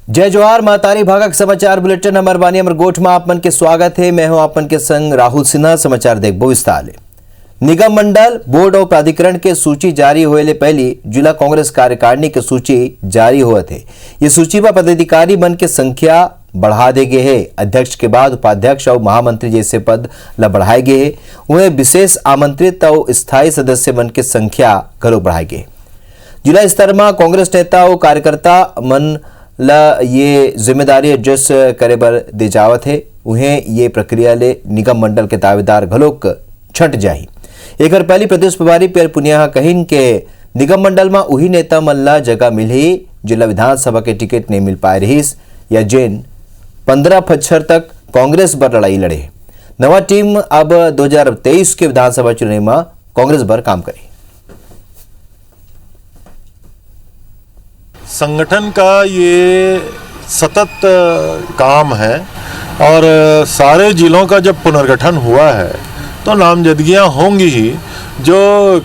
जय जोहार महतारी भागक समाचार बुलेटिन अमर बानी अमर गोठ में आपमन के स्वागत है। मैं हूं आपमन के संग राहुल सिन्हा। समाचार देखबो विस्तार ले। निगम मंडल बोर्ड और प्राधिकरण के सूची जारी होए ले पहली जिला कांग्रेस कार्यकारिणी के सूची जारी हुआ थे। ये सूची पर पदाधिकारी बन के संख्या बढ़ा दे गए है। अध्यक्ष के बाद उपाध्यक्ष और महामंत्री जैसे पद ला बढ़ाए गए है। उन्हें विशेष आमंत्रित और स्थायी सदस्य बन के संख्या घलो बढ़ाए गए। जिला स्तर में कांग्रेस नेता और कार्यकर्ता मन ला ये जिम्मेदारी एडजस्ट करे बर दे जावत है। उन्हें ये प्रक्रिया ले निगम मंडल के दावेदार घलोक छट जाही। एक पहली प्रदेश प्रभारी पीएल पुनिया कहिन के निगम मंडल में उही नेता मन ला जगह मिली जिला विधानसभा के टिकट नहीं मिल पाए रहीस या जेन 15 फच्छर तक कांग्रेस बर लड़ाई लड़े। नवा टीम अब 2023 के विधानसभा चुनाव में कांग्रेस बर काम करे। संगठन का ये सतत काम है और सारे जिलों का जब पुनर्गठन हुआ है तो नामजदगियां होंगी ही। जो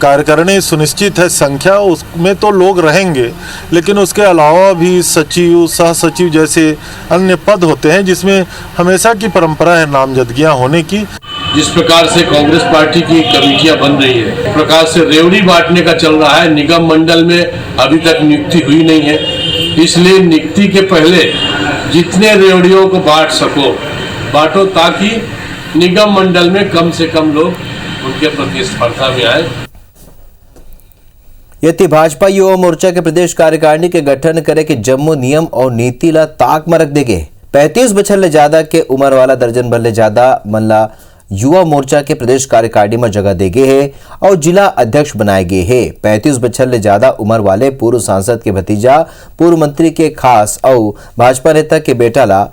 कार्यकारिणी सुनिश्चित है संख्या उसमें तो लोग रहेंगे, लेकिन उसके अलावा भी सचिव सह सचिव जैसे अन्य पद होते हैं जिसमें हमेशा की परंपरा है नामजदगियां होने की। जिस प्रकार से कांग्रेस पार्टी की कमेटियां बन रही है, इस प्रकार से रेवड़ी बांटने का चल रहा है। निगम मंडल में अभी तक नियुक्ति हुई नहीं है, इसलिए नियुक्ति के पहले जितने रेवड़ियों को बांट सको बांटो, ताकि निगम मंडल में कम से कम लोग उनके प्रतिस्पर्धा में आए। यति भाजपा युवा मोर्चा के प्रदेश कार्यकारिणी के गठन करे के जम्मू नियम और नीति ला ताक में रख देगे। 35 बछर ले ज्यादा के उम्र वाला दर्जन भर ले ज्यादा मन ला युवा मोर्चा के प्रदेश कार्यकारिणी में जगह दे गए है और जिला अध्यक्ष बनाए गए है। 35 बछर ले ज्यादा उम्र वाले पूर्व सांसद के भतीजा, पूर्व मंत्री के खास और भाजपा नेता के बेटा ला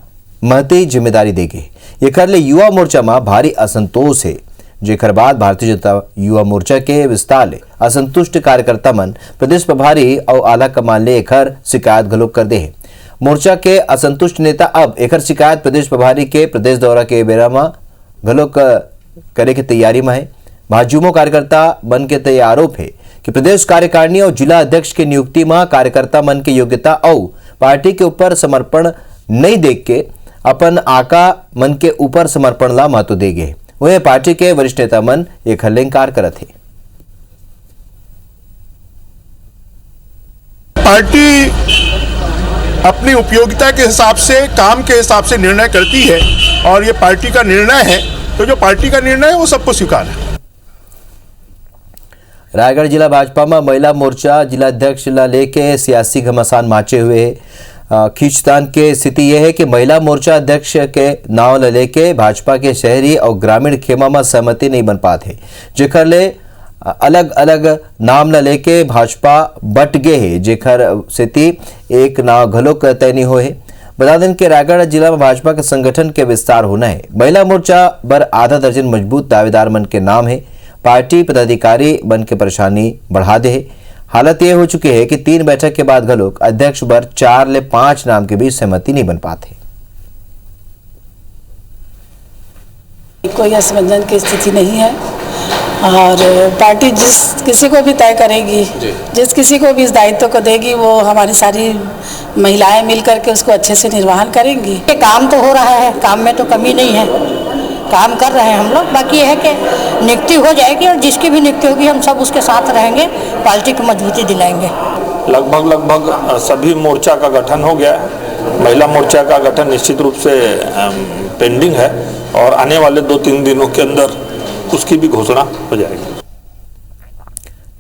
महती जिम्मेदारी देगे। ये कर ले युवा मोर्चा में भारी असंतोष है, जेकर बाद भारतीय जनता युवा मोर्चा के विस्तार ले असंतुष्ट कार्यकर्ता मन प्रदेश प्रभारी और आला कमान ले एकर शिकायत घलोक कर दे है। मोर्चा के असंतुष्ट नेता अब एकर शिकायत प्रदेश प्रभारी के प्रदेश दौरा के बेरा में घलोक करे की तैयारी में है। भाजयुमो कार्यकर्ता मन के तय आरोप है कि प्रदेश कार्यकारिणी और जिला अध्यक्ष के नियुक्ति में कार्यकर्ता मन के योग्यता और पार्टी के ऊपर समर्पण नहीं देख के अपन आका मन के ऊपर समर्पण ला महत्व देगे। वह पार्टी के वरिष्ठ नेता मन एक हल्लेंकार करत है। पार्टी अपनी उपयोगिता के हिसाब से, काम के हिसाब से निर्णय करती है और ये पार्टी का निर्णय है, तो जो पार्टी का निर्णय है वो सबको स्वीकार है। रायगढ़ जिला भाजपा में महिला मोर्चा जिला अध्यक्ष ला लेके सियासी घमासान माचे हुए है। खींचतान के स्थिति यह है कि महिला मोर्चा अध्यक्ष के नाव ले लेके भाजपा के शहरी और ग्रामीण खेमा में सहमति नहीं बन पाते, जेकर ले अलग अलग नाम ला लेके भाजपा बट गए है, जेकर स्थिति एक नाव घलोक तय नहीं हुए है। बता दें कि रायगढ़ जिला में भाजपा के संगठन के विस्तार होना है। महिला मोर्चा बर आधा दर्जन मजबूत दावेदार मन के नाम है। पार्टी पदाधिकारी बन के परेशानी बढ़ा दे है। हालत यह हो चुकी है कि 3 बैठक के बाद घलोक अध्यक्ष बर 4 ले 5 नाम के बीच सहमति नहीं बन पाते। कोई असमंजस की स्थिति नहीं है और पार्टी जिस किसी को भी तय करेगी, जिस किसी को भी इस दायित्व को देगी, वो हमारी सारी महिलाएं मिलकर के उसको अच्छे से निर्वहन करेंगी। ये काम तो हो रहा है, काम में तो कमी नहीं है, काम कर रहे हैं हम लोग। बाकी यह है कि नियुक्ति हो जाएगी और जिसकी भी नियुक्ति होगी हम सब उसके साथ रहेंगे, पार्टी को मजबूती दिलाएंगे। लगभग सभी मोर्चा का गठन हो गया है। महिला मोर्चा का गठन निश्चित रूप से पेंडिंग है और आने वाले 2-3 दिनों के अंदर उसकी भी घोषणा हो जाएगी।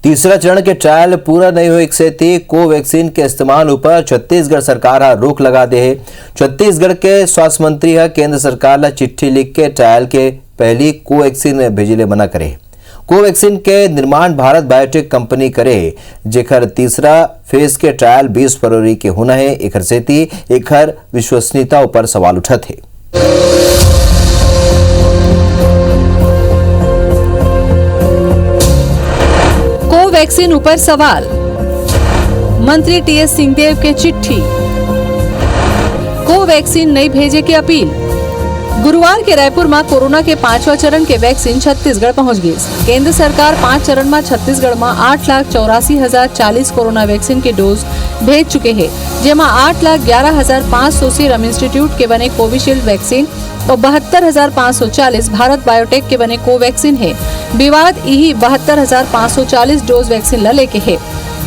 तीसरा चरण के ट्रायल पूरा नहीं हुए से थी कोवैक्सीन के इस्तेमाल ऊपर छत्तीसगढ़ सरकार रोक लगा दे है। छत्तीसगढ़ के स्वास्थ्य मंत्री केंद्र सरकार ला चिट्ठी लिख के ट्रायल के पहली कोवैक्सीन भेजिले मना करे। कोवैक्सीन के निर्माण भारत बायोटेक कंपनी करे, जेकर तीसरा फेज के ट्रायल 20 फरवरी के होना है। एकर सेती एकर विश्वसनीयता ऊपर सवाल उठत है। कोवैक्सीन ऊपर सवाल, मंत्री टीएस सिंहदेव के चिट्ठी। कोवैक्सीन नहीं भेजे की अपील। गुरुवार के रायपुर में कोरोना के 5वां चरण के वैक्सीन छत्तीसगढ़ पहुंच गई। केंद्र सरकार 5 चरण में छत्तीसगढ़ में 8,84,040 कोरोना वैक्सीन के डोज भेज चुके हैं, जेमा 8,11,500 सीरम इंस्टीट्यूट के बने कोविशील्ड वैक्सीन और 72,540 भारत बायोटेक के बने कोवैक्सीन है। विवाद यही 72,540 डोज वैक्सीन ला लेके है।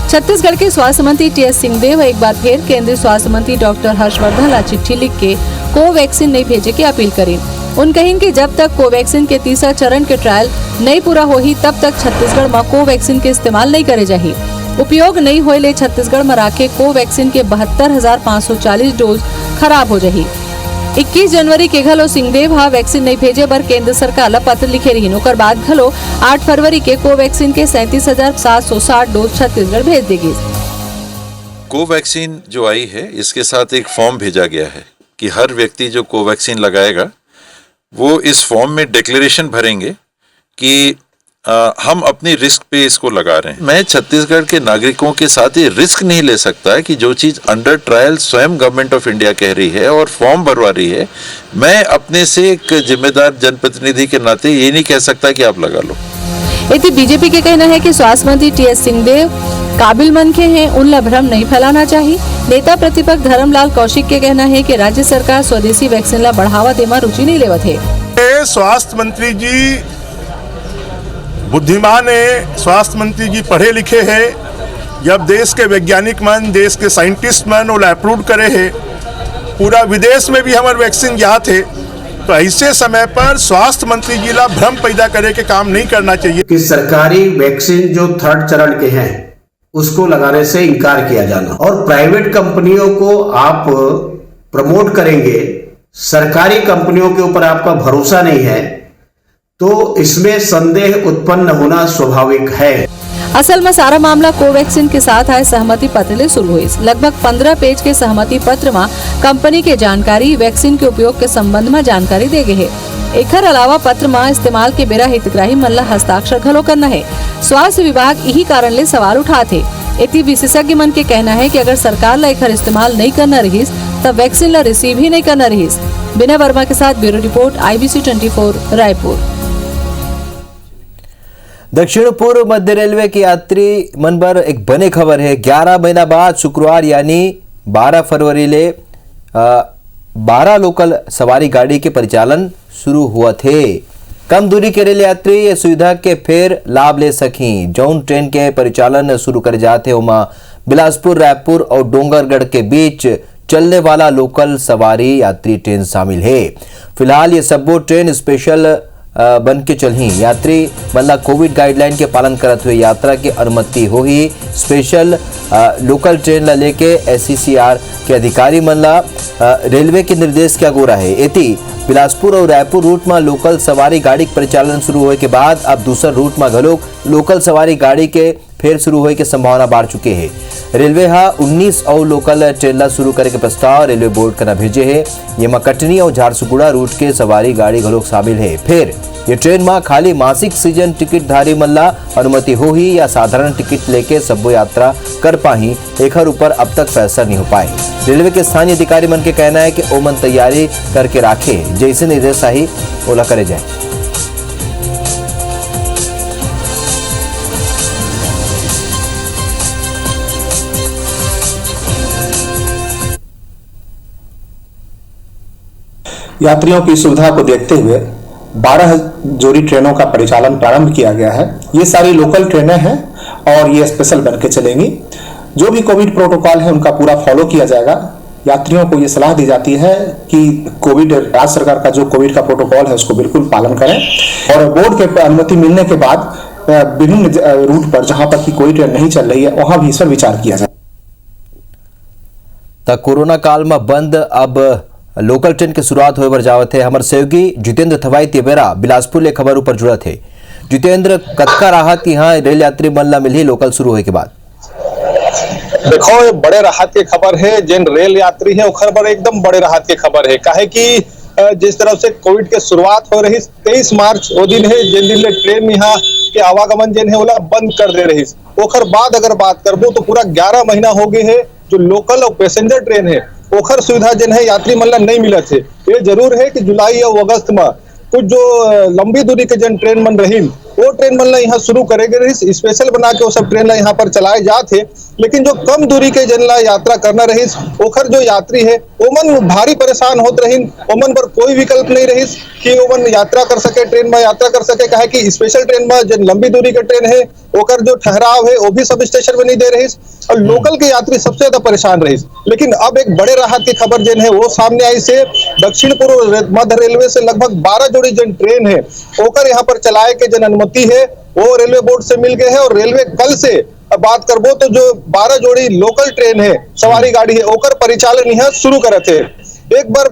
छत्तीसगढ़ के स्वास्थ्य मंत्री टीएस सिंहदेव एक बार फिर केंद्रीय स्वास्थ्य मंत्री डॉक्टर हर्षवर्धन ला चिट्ठी लिख के कोवैक्सीन नहीं भेजे की अपील करी। उन कहीं कि जब तक कोवैक्सीन के तीसरा चरण के ट्रायल नहीं पूरा होही तब तक छत्तीसगढ़ में कोवैक्सीन के इस्तेमाल नहीं करे जाही। उपयोग नहीं होले छत्तीसगढ़ में राखे कोवैक्सीन के 72,540 डोज खराब हो जाही। 21 जनवरी के घलो सिंहदेव हा वैक्सीन नहीं भेजे बर केंद्र सरकार ला पत्र लिखे रही। ओकर बाद घलो 8 फरवरी के कोवैक्सीन के 37,760 डोज छत्तीसगढ़ भेज देगी। कोवैक्सीन जो आई है इसके साथ एक फॉर्म भेजा गया है कि हर व्यक्ति जो कोवैक्सीन लगाएगा वो इस फॉर्म में डिक्लेरेशन भरेंगे कि हम अपनी रिस्क पे इसको लगा रहे हैं। मैं छत्तीसगढ़ के नागरिकों के साथ ये रिस्क नहीं ले सकता कि जो चीज अंडर ट्रायल स्वयं गवर्नमेंट ऑफ इंडिया कह रही है और फॉर्म भरवा रही है, मैं अपने से एक जिम्मेदार जनप्रतिनिधि के नाते ये नहीं कह सकता कि आप लगा लो। इति बीजेपी के कहना है कि स्वास्थ्य मंत्री टीएस सिंहदेव काबिल मनखे हैं, उनला भ्रम नहीं फैलाना चाहिए। नेता प्रतिपक्ष धर्मलाल कौशिक के कहना है कि राज्य सरकार स्वदेशी वैक्सीन ला बढ़ावा देमा रुचि नहीं लेवत है। स्वास्थ्य मंत्री जी बुद्धिमान है, स्वास्थ्य मंत्री जी पढ़े लिखे हैं। जब देश के वैज्ञानिक मन, देश के साइंटिस्ट मन वो अप्रूव करे है, पूरा विदेश में भी हमारे वैक्सीन जात है, तो ऐसे समय पर स्वास्थ्य मंत्री जी ला भ्रम पैदा करे के काम नहीं करना चाहिए कि सरकारी वैक्सीन जो 3rd चरण के हैं उसको लगाने से इनकार किया जाना और प्राइवेट कंपनियों को आप प्रमोट करेंगे, सरकारी कंपनियों के ऊपर आपका भरोसा नहीं है, तो इसमें संदेह उत्पन्न होना स्वाभाविक है। असल में सारा मामला कोवैक्सीन के साथ आए सहमति पत्र ले शुरू हुई। लगभग 15 पेज के सहमति पत्र में कंपनी के जानकारी, वैक्सीन के उपयोग के संबंध में जानकारी दे गए है। एकर अलावा पत्र में इस्तेमाल के बेरा हितग्राही मन ला हस्ताक्षर घलो करना है। स्वास्थ्य विभाग यही कारण ले सवाल उठाते। इति विशेषज्ञ मन के कहना है कि अगर सरकार ला एकर इस्तेमाल नहीं करना रहीस तब वैक्सीन ला रिसीव ही नहीं करना रहीस। बिना वर्मा के साथ ब्यूरो रिपोर्ट IBC 24 रायपुर। दक्षिण पूर्व मध्य रेलवे की यात्री मन पर एक बने खबर है। 11 महीना बाद शुक्रवार यानी 12 फरवरी ले 12 लोकल सवारी गाड़ी के परिचालन शुरू हुआ थे। कम दूरी के रेल यात्री ये सुविधा के फिर लाभ ले सकी। जौन ट्रेन के परिचालन शुरू कर जाते उमा बिलासपुर, रायपुर और डोंगरगढ़ के बीच चलने वाला लोकल सवारी यात्री ट्रेन शामिल है। फिलहाल ये सबो ट्रेन स्पेशल बन के चलही। यात्री मतलब कोविड गाइडलाइन के पालन करते हुए यात्रा की अनुमति हो ही। स्पेशल लोकल ट्रेन ला लेके SCCR के अधिकारी मनला रेलवे के निर्देश क्या गोरा है। एती बिलासपुर और रायपुर रूट में लोकल सवारी गाड़ी के परिचालन शुरू होने के बाद अब दूसरा रूट में घलो लोकल सवारी गाड़ी के फिर शुरू होने की संभावना बढ़ चुके हैं। रेलवे हा 19 और लोकल ट्रेन ला शुरू करे के प्रस्ताव रेलवे बोर्ड का भेजे है। ये में कटनी और झारसुगुड़ा रूट के सवारी गाड़ी घलो शामिल है। फिर ये ट्रेन में खाली मासिक सीजन टिकट धारी मल्ला अनुमति हो ही या साधारण टिकट लेके सबो यात्रा कर पाही, एकर ऊपर अब तक फैसला नहीं हो पाए। रेलवे के स्थानीय अधिकारी मन के कहना है कि ओमन तैयारी करके राखे, जैसे निर्देश आई ओला करे जाए। यात्रियों की सुविधा को देखते हुए 12 जोड़ी ट्रेनों का परिचालन प्रारंभ किया गया है। ये सारी लोकल ट्रेनें हैं और ये स्पेशल बन के चलेंगी। जो भी कोविड प्रोटोकॉल है उनका पूरा फॉलो किया जाएगा। यात्रियों को ये सलाह दी जाती है कि कोविड राज्य सरकार का जो कोविड का प्रोटोकॉल है उसको बिल्कुल पालन करें और बोर्ड के अनुमति मिलने के बाद विभिन्न रूट पर जहां पर की कोई ट्रेन नहीं चल रही है वहां भी इस पर विचार किया जाए। तक कोरोना काल में बंद अब लोकल ट्रेन की शुरुआत होए बर जावत है। हमारे सहयोगी जितेंद्र थवाई तेबेरा बिलासपुर ले खबर ऊपर जुड़त है। जितेंद्र, कतका राहत यहाँ रेल यात्री मन ला मिली लोकल शुरू होए के बाद? देखो, ये बड़े राहत की खबर है। जिन रेल यात्री है ओखर पर एकदम बड़े राहत की खबर है। काहे कि जिस तरह से कोविड के शुरुआत हो रही 23 मार्च वो दिन है जिन दिन ट्रेन यहाँ के आवागमन जिन है ओला बंद कर दे रही। ओखर बाद अगर बात करबो तो पूरा 11 महीना हो गए है जो लोकल और पैसेंजर ट्रेन है ओखर सुविधा जिन है यात्री मन ला नहीं मिलत है। ये जरूर है कि जुलाई और अगस्त में कुछ जो लंबी दूरी के जन ट्रेन बन रही वो ट्रेन मन यहाँ शुरू करेंगे रही, स्पेशल बना के वो सब ट्रेन यहाँ पर चलाए जाते। लेकिन जो कम दूरी के जन ला यात्रा करना रही ओखर जो यात्री है ओमन भारी परेशान होत रही, ओमन पर कोई विकल्प नहीं रही कि ओमन यात्रा कर सके, ट्रेन में यात्रा कर सके। कहे कि स्पेशल ट्रेन में जन लंबी दूरी के ट्रेन है ओकर जो ठहराव है वो भी सब स्टेशन में नहीं दे रही और लोकल के यात्री सबसे ज्यादा परेशान रही। लेकिन अब एक बड़े राहत की खबर जन है वो सामने आई से दक्षिण पूर्व मध्य रेलवे से लगभग 12 जोड़ी जन ट्रेन है ओकर यहाँ पर चलाए के जन अनुमति है वो रेलवे बोर्ड से मिल गए है। और रेलवे कल से अब बात करबो तो जो 12 जोड़ी लोकल ट्रेन है सवारी गाड़ी है ओकर परिचालन यहाँ शुरू करे थे। एक बार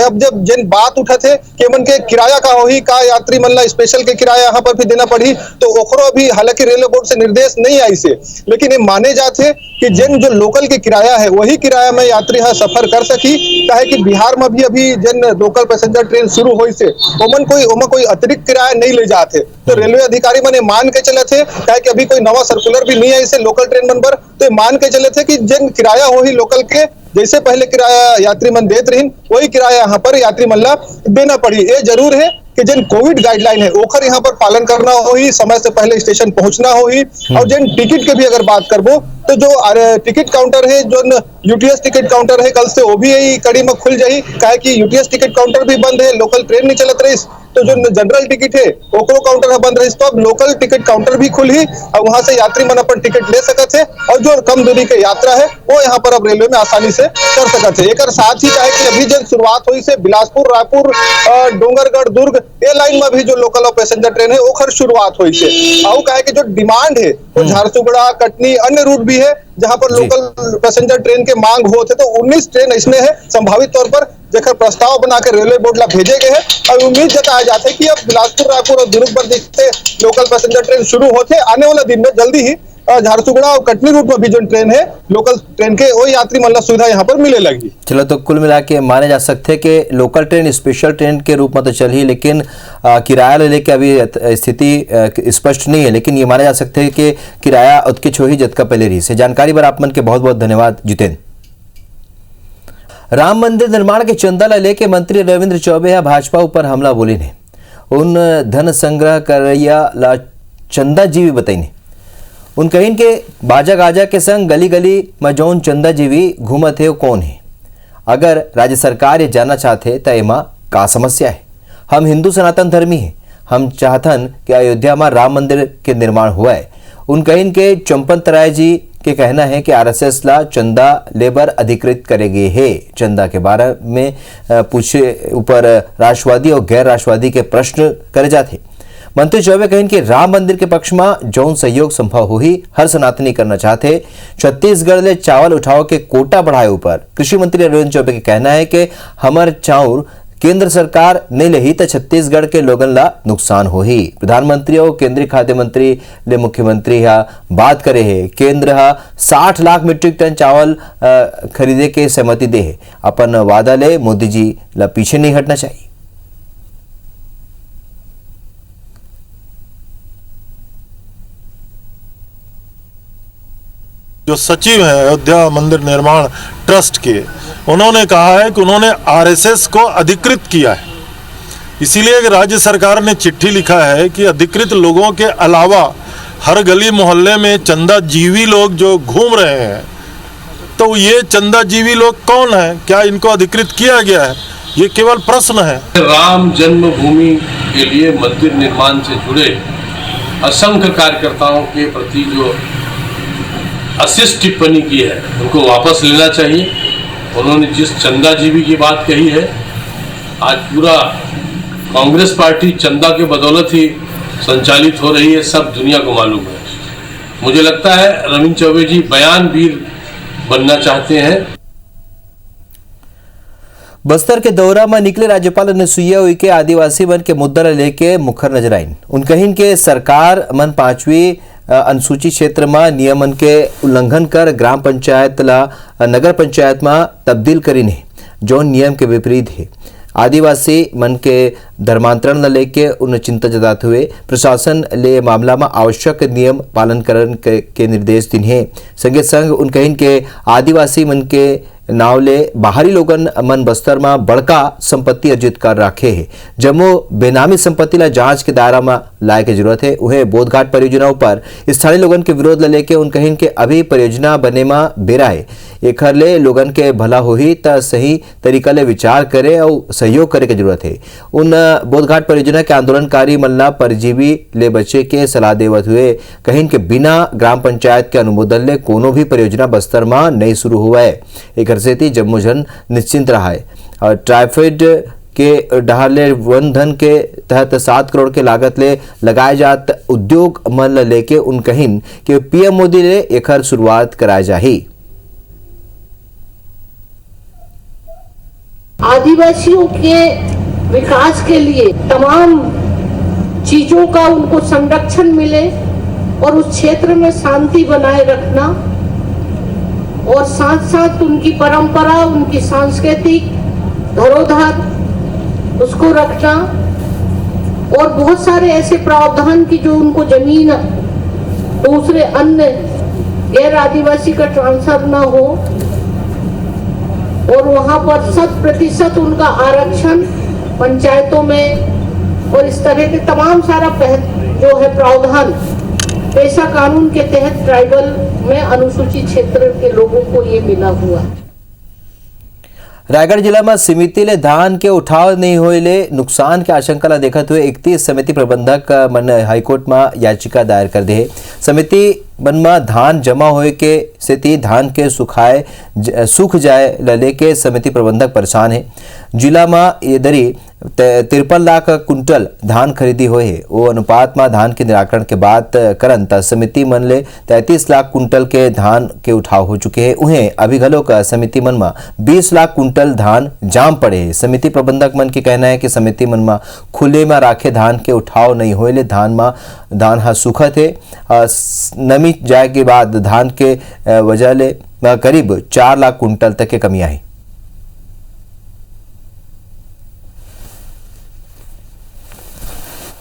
अब जब जिन बात उठा थे कि मन के किराया का होही का यात्री मन ला स्पेशल के किराया यहाँ पर भी देना पड़ी तो ओकरो भी हालांकि रेलवे बोर्ड से निर्देश नहीं आई से, लेकिन ये माने जाते कि जिन जो लोकल के किराया है वही किराया में यात्री यहाँ सफर कर सकी। कहे कि बिहार में भी अभी जिन लोकल पैसेंजर ट्रेन शुरू हुई से ओमन कोई अतिरिक्त किराया नहीं ले जाते। तो रेलवे अधिकारी मैंने मान के चले थे कहे कि अभी कोई नवा सर्कुलर भी नहीं आई से लोकल ट्रेन मन पर, तो मान के चले थे कि जिन किराया हो ही लोकल के जैसे पहले किराया यात्री मन देते रही वही किराया यहाँ पर यात्री मन ला देना पड़ी। ये जरूर है कि जिन कोविड गाइडलाइन है ओखर यहाँ पर पालन करना हो ही, समय से पहले स्टेशन पहुंचना हो ही। और जिन टिकट के भी अगर बात करबो तो जो टिकट काउंटर है जो यूटीएस टिकट काउंटर है कल से वो भी यही कड़ी में खुल जाही। कहे कि यूटीएस टिकट काउंटर भी बंद है, लोकल ट्रेन नहीं चलत रही तो जो जनरल टिकट है ओकरो काउंटर बंद रही तो अब लोकल टिकट काउंटर भी खुल ही और वहां से यात्री मन अपन टिकट ले सकत है और जो कम दूरी के यात्रा है वो यहाँ पर अब रेलवे में आसानी से कर सकत है। एक साथ ही कहे कि अभी जब शुरुआत हुई से बिलासपुर, रायपुर, डोंगरगढ़, दुर्ग ये लाइन में भी जो लोकल और पैसेंजर ट्रेन है ओखर शुरुआत हुई से। और कहे कि जो डिमांड है वो झारसुगुड़ा, कटनी, अन्य रूट भी है जहां पर लोकल पैसेंजर ट्रेन के मांग होते तो 19 ट्रेन इसमें है संभावित तौर पर जेकर प्रस्ताव बनाकर रेलवे बोर्ड ला भेजे गए हैं और उम्मीद जताया जाता है कि अब बिलासपुर, रायपुर और दुर्ग पर देखते लोकल पैसेंजर ट्रेन शुरू होते आने वाले दिन में जल्दी ही झारसुगुड़ा और कटनी रूट में भी जो ट्रेन है लोकल ट्रेन के वो यात्री मतलब सुविधा यहाँ पर मिले लगी। चलो तो कुल मिला के माने जा सकते हैं कि लोकल ट्रेन स्पेशल ट्रेन के रूप में तो चल ही, लेकिन किराया लेके अभी स्थिति स्पष्ट नहीं है, लेकिन ये माने जा सकते हैं कि किराया उत्किच हो ही जतका पहले रही से। जानकारी पर आप मन के बहुत बहुत धन्यवाद जितेंद्र। राम मंदिर निर्माण के चंदा ला लेके मंत्री रविंद्र चौबे है भाजपा ऊपर हमला बोली ने उन धन संग्रह करैया ला चंदा जीवी बताई उन कहीं के बाजा गाजा के संग गली गली में जौन चंदा जीवी घूमत है वो कौन है। अगर राज्य सरकार ये जानना चाहते तो एमा का समस्या है। हम हिंदू सनातन धर्मी हैं, हम चाहतन कि अयोध्या में राम मंदिर के निर्माण हुआ है। उन कहीं के चंपन तराय जी के कहना है कि आरएसएस ला चंदा लेबर अधिकृत करेगे है। चंदा के बारे में पूछे ऊपर राष्ट्रवादी और गैर राष्ट्रवादी के प्रश्न करे जाते। मंत्री चौबे कहें कि राम मंदिर के पक्ष में जौन सहयोग संभव हो ही हर सनातनी करना चाहते। छत्तीसगढ़ ले चावल उठाव के कोटा बढ़ाए ऊपर कृषि मंत्री रविंद्र चौबे के कहना है कि हमार चाउर केंद्र सरकार नहीं लही तो छत्तीसगढ़ के लोगन ला नुकसान हो ही। प्रधानमंत्री और केंद्रीय खाद्य मंत्री ले मुख्यमंत्री बात करे है। केंद्र 60 लाख मीट्रिक टन चावल खरीदे के सहमति दे है। अपन वादा ले मोदी जी ला पीछे नहीं हटना चाहिए। जो सचिव हैं अयोध्या मंदिर निर्माण ट्रस्ट के, उन्होंने कहा है कि उन्होंने आरएसएस को अधिकृत किया है। इसीलिए राज्य सरकार ने चिट्ठी लिखा है कि अधिकृत लोगों के अलावा हर गली मोहल्ले में चंदा जीवी लोग जो घूम रहे हैं, तो ये चंदा जीवी लोग कौन है, क्या इनको अधिकृत किया गया है, ये केवल प्रश्न है। राम जन्मभूमि के लिए मंदिर निर्माण से जुड़े असंख्य कार्यकर्ताओं के प्रति जो अशिष्ट टिप्पणी की है उनको वापस लेना चाहिए। उन्होंने जिस चंदा जीवी की बात कही है, आज पूरा कांग्रेस पार्टी चंदा के बदौलत ही संचालित हो रही है, सब दुनिया को मालूम है। मुझे लगता है रविंद्र चौबे जी बयान वीर बनना चाहते हैं। बस्तर के दौरा में निकले राज्यपाल अनुसुईया उइके आदिवासी मन के मुद्दा लेके मुखर नजर आईन। उनकहिन के सरकार मन 5वीं अनुसूचित क्षेत्र में नियमन के उल्लंघन कर ग्राम पंचायत ला नगर पंचायत में तब्दील करीन है, जो नियम के विपरीत है। आदिवासी मन के धर्मांतरण न लेके उन चिंता जताते हुए प्रशासन ले मामला में आवश्यक नियम पालन करने के निर्देश दिन है। संगे संग उन कहीं के आदिवासी मन के नावले बाहरी लोगन मन बस्तर में बड़का संपत्ति अर्जित कर रखे है। जम्मो बेनामी संपत्ति ला जांच के दायरा में लाए के जरूरत है। उन्हें बोधघाट परियोजना पर स्थानीय लोगन के विरोध ला लेके उन कहिन के अभी परियोजना बने में बेरा है। एखर ले लोगन के भला होही त सही तरीका ले विचार करे और सहयोग करे के जरूरत है। उन बोधघाट परियोजना के आंदोलनकारी मल्ला परजीवी ले बचे के सलाह देवत हुए कहिन के बिना ग्राम पंचायत के अनुमोदन ले कोनो भी परियोजना बस्तर में नहीं शुरू हुआ है। एक सेती जम्मू जन निश्चिंत रहा है। और ट्राइफेड के डहाले वन धन के तहत 7 करोड़ के लागत ले लगाए जात उद्योग मन लेके उन कहिन कि पीएम मोदी ले एकर शुरुआत कराए जाही। आदिवासियों के विकास के लिए तमाम चीजों का उनको संरक्षण मिले और उस क्षेत्र में शांति बनाए रखना और साथ साथ उनकी परंपरा, उनकी सांस्कृतिक धरोहर उसको रखना और बहुत सारे ऐसे प्रावधान की जो उनको जमीन दूसरे अन्य गैर आदिवासी का ट्रांसफर ना हो और वहां पर 100% उनका आरक्षण पंचायतों में और इस तरह के तमाम सारा जो है प्रावधान पेशा कानून के तहत ट्राइबल में अनुसूचित क्षेत्र के लोगों को ये मिला हुआ है। रायगढ़ जिला में समिति ले धान के उठाव नहीं होए ले नुकसान के आशंका ला देखते हुए 31 समिति प्रबंधक मन हाईकोर्ट में याचिका दायर कर दे। समिति मन में धान जमा होए के सेती धान के सूख जाए लले के समिति प्रबंधक परेशान है। जिला में ये दरी 53 लाख कुंटल धान खरीदी हुए है। वो अनुपात में धान के निराकरण के बाद करंत समिति मन ले 33 लाख कुंटल के धान के उठाव हो चुके हैं। उन्हें अभी घलो का समिति मन में 20 लाख कुंटल धान जाम पड़े है। समिति प्रबंधक मन के कहना है कि समिति मन में खुले में राखे धान के उठाव नहीं होए ले धान हा सुखत है। नमी जाए के बाद धान के वजह ले करीब 4 लाख कुंटल तक के कमी आई।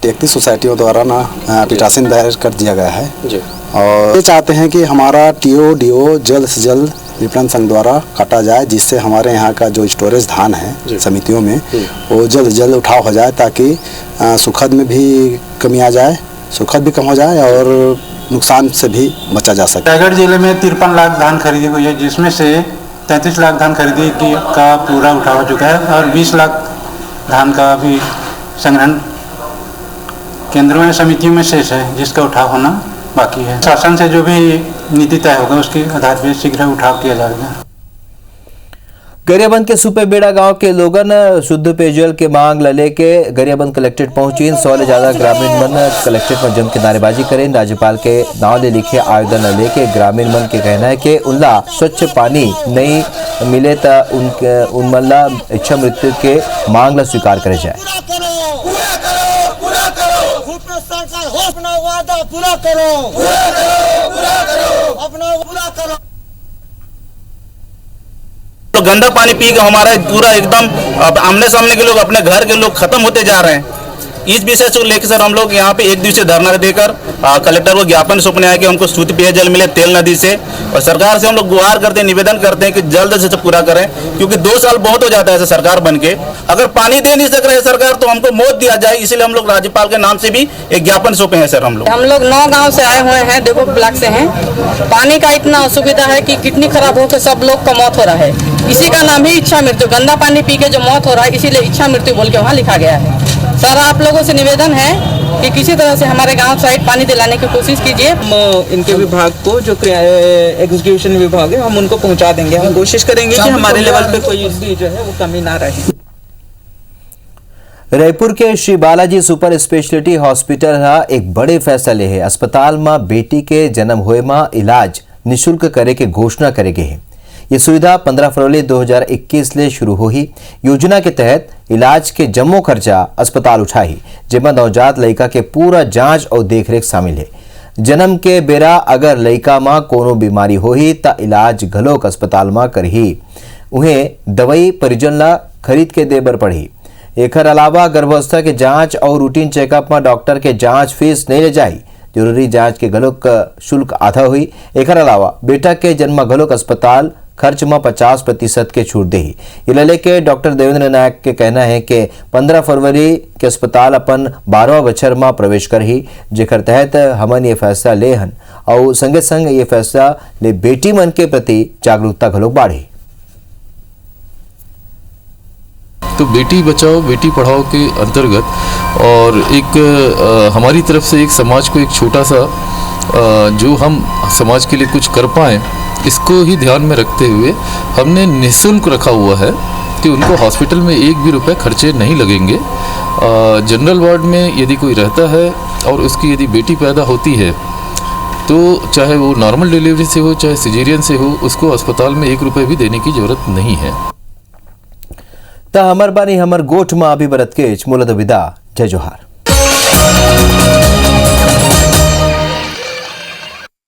व्यक्ति सोसाइटियों द्वारा ना पिटाशन दायर कर दिया गया है जी। और ये चाहते हैं कि हमारा टीओ जल्द से जल्द विपणन संघ द्वारा काटा जाए, जिससे हमारे यहाँ का जो स्टोरेज धान है समितियों में वो जल्द से जल्द उठाव हो जाए, ताकि सुखद में भी कमी आ जाए, सुखद भी कम हो जाए और नुकसान से भी बचा जा सके। रायगढ़ जिले में 53 लाख धान खरीदी हुई है, जिसमें से 33 लाख धान खरीदी का पूरा उठाव हो चुका है और 20 लाख धान का भी संग्रहण केंद्रों में समितियों में शेष है, जिसका उठाव होना बाकी है। शासन से जो भी नीति तय होगा उसके आधार पर शीघ्र उठाव किया जाएगा। गरियाबंद के सुपेबेड़ा गांव के लोगन शुद्ध पेयजल के मांग लले के गरियाबंद कलेक्ट्रेट पहुंची। 100 से ज्यादा ग्रामीण मन कलेक्ट्रेट में जम के नारेबाजी करें। राज्यपाल के नाव ले लिखे आवेदन लले के ग्रामीण मन के कहना है कि उनला स्वच्छ पानी नहीं मिले तो उन मन ला इच्छा मृत्यु के मांग ला स्वीकार करे जाए। तो गंदा पानी पी के हमारा पूरा एकदम आमने सामने के लोग अपने घर के लोग खत्म होते जा रहे हैं। इस विषय को लेकर सर हम लोग यहाँ पे एक दिवसीय धरना देकर कलेक्टर को ज्ञापन सौंपने आए कि हमको शुद्ध पेयजल मिले तेल नदी से। और सरकार से हम लोग गुहार करते हैं, निवेदन करते हैं कि जल्द से पूरा करें, क्योंकि 2 साल बहुत हो जाता है सरकार बन के। अगर पानी दे नहीं सक रहे सरकार तो हमको मौत दिया जाए, इसलिए हम लोग राज्यपाल के नाम से भी एक ज्ञापन सौंपे हैं। सर हम लोग 9 गाँव से आए हुए हैं, देखो ब्लॉक से हैं। पानी का इतना असुविधा है कि किडनी खराब होकर सब लोग का मौत हो रहा है। इसी का नाम ही इच्छा मृत्यु, गंदा पानी पी के जो मौत हो रहा है इसीलिए इच्छा मृत्यु बोल के वहाँ लिखा गया है। सर आप लोगों से निवेदन है कि किसी तरह से हमारे गांव साइड पानी दिलाने की कोशिश कीजिए। इनके विभाग को जो एग्जीक्यूशन विभाग है हम उनको पहुंचा देंगे। हम कोशिश करेंगे कि हमारे लेवल पे कोई जो है वो कमी ना रहे। रायपुर के Shri Balaji super speciality hospital हा एक बड़े फैसला ले है। अस्पताल में बेटी के जन्म होए में इलाज निःशुल्क करे के घोषणा करे गए है। ये सुविधा 15 फरवरी 2021 ले शुरू हुई। योजना के तहत इलाज के जम्मो खर्चा अस्पताल उठाई, जिसमें नवजात लड़का के पूरा जांच और देखरेख शामिल है। जन्म के बेरा अगर लड़का में कोनो बीमारी होही ता इलाज घलोक अस्पताल में करही। उन्हें दवाई परिजन ला खरीद के देबर पड़ी। एकर अलावा गर्भावस्था के जांच और रूटीन चेकअप में डॉक्टर के जांच फीस नहीं ले जाई। जरूरी जांच के घलोक शुल्क आधा हुई। एकर अलावा बेटा के जन्म घलोक अस्पताल खर्च में 50% के छूट दे। इलाले के डॉक्टर देवेंद्र नायक के कहना है कि 15 फरवरी के अस्पताल अपन 12वां बछर में प्रवेश कर ही, जेकर तहत हमन ये फैसला ले हन और संगे संग ये फैसला ले बेटी मन के प्रति जागरूकता घलोक बाढ़ी। तो बेटी बचाओ बेटी पढ़ाओ के अंतर्गत और एक हमारी तरफ से एक समाज को एक छोटा सा जो हम समाज के लिए कुछ कर पाएँ, इसको ही ध्यान में रखते हुए हमने निःशुल्क रखा हुआ है कि उनको हॉस्पिटल में एक भी रुपए खर्चे नहीं लगेंगे। जनरल वार्ड में यदि कोई रहता है और उसकी यदि बेटी पैदा होती है तो चाहे वो नॉर्मल डिलीवरी से हो चाहे सिजेरियन से हो, उसको अस्पताल में 1 रुपए भी देने की जरूरत नहीं है। हमर बानी हमर गोठ में अभी बरत के मूलद विदा। जय जोहार।